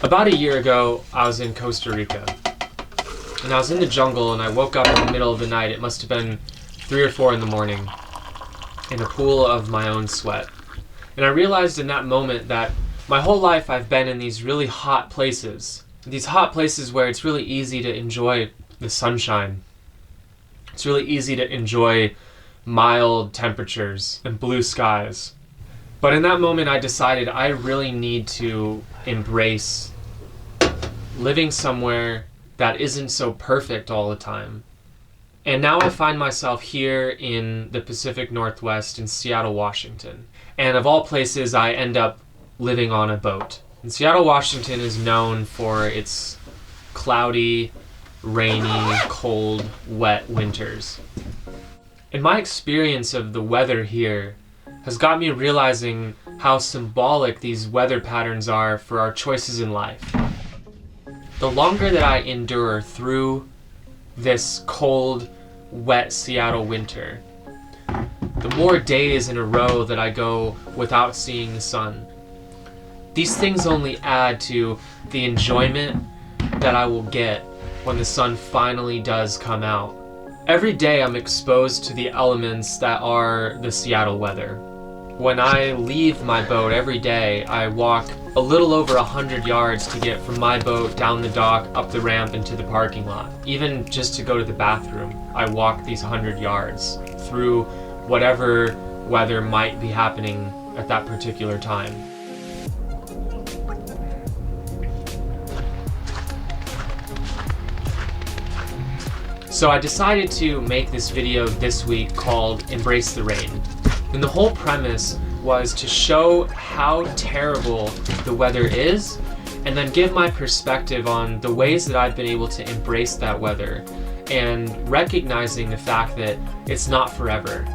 About a year ago, I was in Costa Rica, and I was in the jungle, and I woke up in the middle of the night. It must have been 3 or 4 in the morning, in a pool of my own sweat. And I realized in that moment that my whole life I've been in these really hot places. These hot places where it's really easy to enjoy the sunshine. It's really easy to enjoy mild temperatures and blue skies. But in that moment I decided I really need to embrace living somewhere that isn't so perfect all the time. And now I find myself here in the Pacific Northwest in Seattle, Washington. And of all places, I end up living on a boat. And Seattle, Washington is known for its cloudy, rainy, cold, wet winters. And my experience of the weather here has got me realizing how symbolic these weather patterns are for our choices in life. The longer that I endure through this cold, wet Seattle winter, the more days in a row that I go without seeing the sun. These things only add to the enjoyment that I will get when the sun finally does come out. Every day I'm exposed to the elements that are the Seattle weather. When I leave my boat every day, I walk a little over 100 yards to get from my boat down the dock, up the ramp, into the parking lot. Even just to go to the bathroom, I walk these 100 yards through whatever weather might be happening at that particular time. So I decided to make this video this week called Embrace the Rain. And the whole premise was to show how terrible the weather is, and then give my perspective on the ways that I've been able to embrace that weather, and recognizing the fact that it's not forever.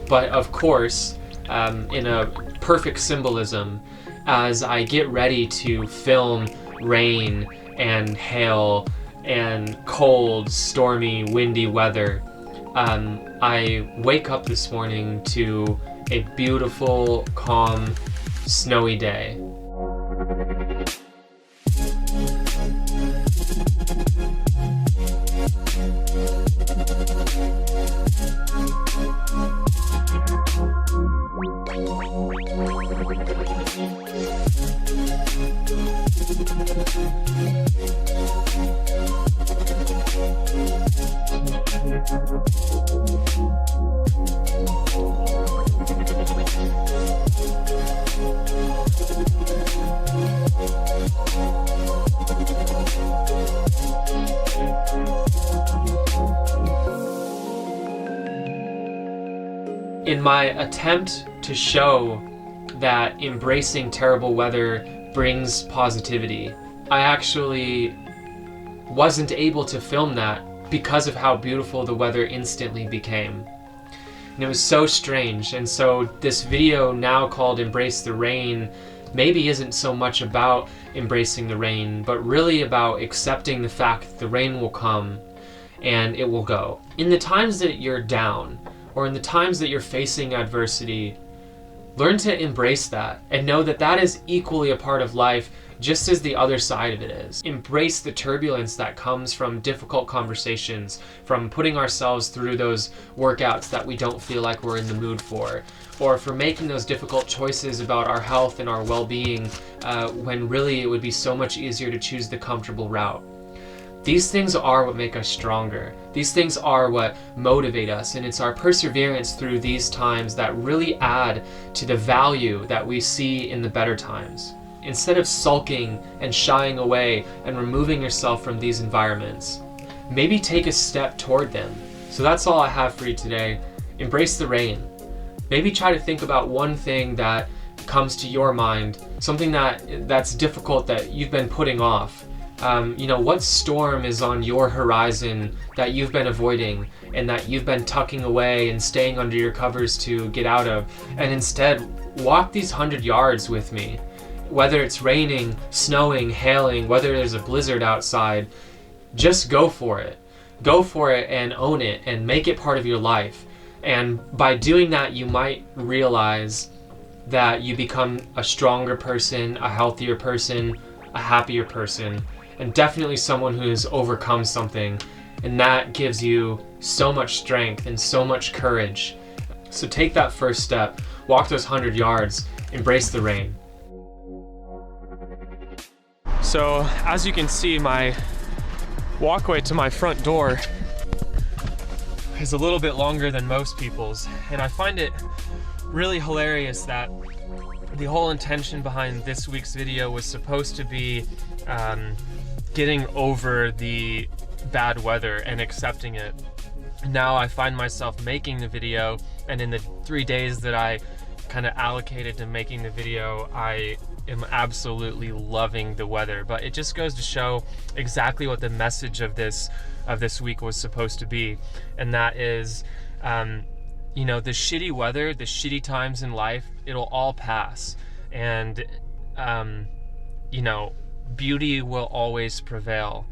But of course, in a perfect symbolism, as I get ready to film rain and hail and cold, stormy, windy weather, I wake up this morning to a beautiful, calm, snowy day. In my attempt to show that embracing terrible weather brings positivity, I actually wasn't able to film that because of how beautiful the weather instantly became. And it was so strange. And so this video, now called Embrace the Rain, maybe isn't so much about embracing the rain, but really about accepting the fact that the rain will come and it will go. In the times that you're down, or in the times that you're facing adversity, learn to embrace that and know that that is equally a part of life, just as the other side of it is. Embrace the turbulence that comes from difficult conversations, from putting ourselves through those workouts that we don't feel like we're in the mood for, or for making those difficult choices about our health and our well-being when really it would be so much easier to choose the comfortable route. These things are what make us stronger. These things are what motivate us, and it's our perseverance through these times that really add to the value that we see in the better times. Instead of sulking and shying away and removing yourself from these environments, maybe take a step toward them. So that's all I have for you today. Embrace the rain. Maybe try to think about one thing that comes to your mind, something that's difficult that you've been putting off. What storm is on your horizon that you've been avoiding and that you've been tucking away and staying under your covers to get out of, and instead walk these 100 yards with me. Whether it's raining, snowing, hailing, whether there's a blizzard outside, just go for it. Go for it and own it and make it part of your life. And by doing that, you might realize that you become a stronger person, a healthier person, a happier person, and definitely someone who has overcome something. And that gives you so much strength and so much courage. So take that first step, walk those 100 yards, embrace the rain. So as you can see, my walkway to my front door is a little bit longer than most people's, and I find it really hilarious that the whole intention behind this week's video was supposed to be getting over the bad weather and accepting it. Now I find myself making the video, and in the 3 days that I kind of allocated to making the video, I am absolutely loving the weather. But it just goes to show exactly what the message of this week was supposed to be, and that is you know, the shitty weather, the shitty times in life, it'll all pass, and you know, beauty will always prevail.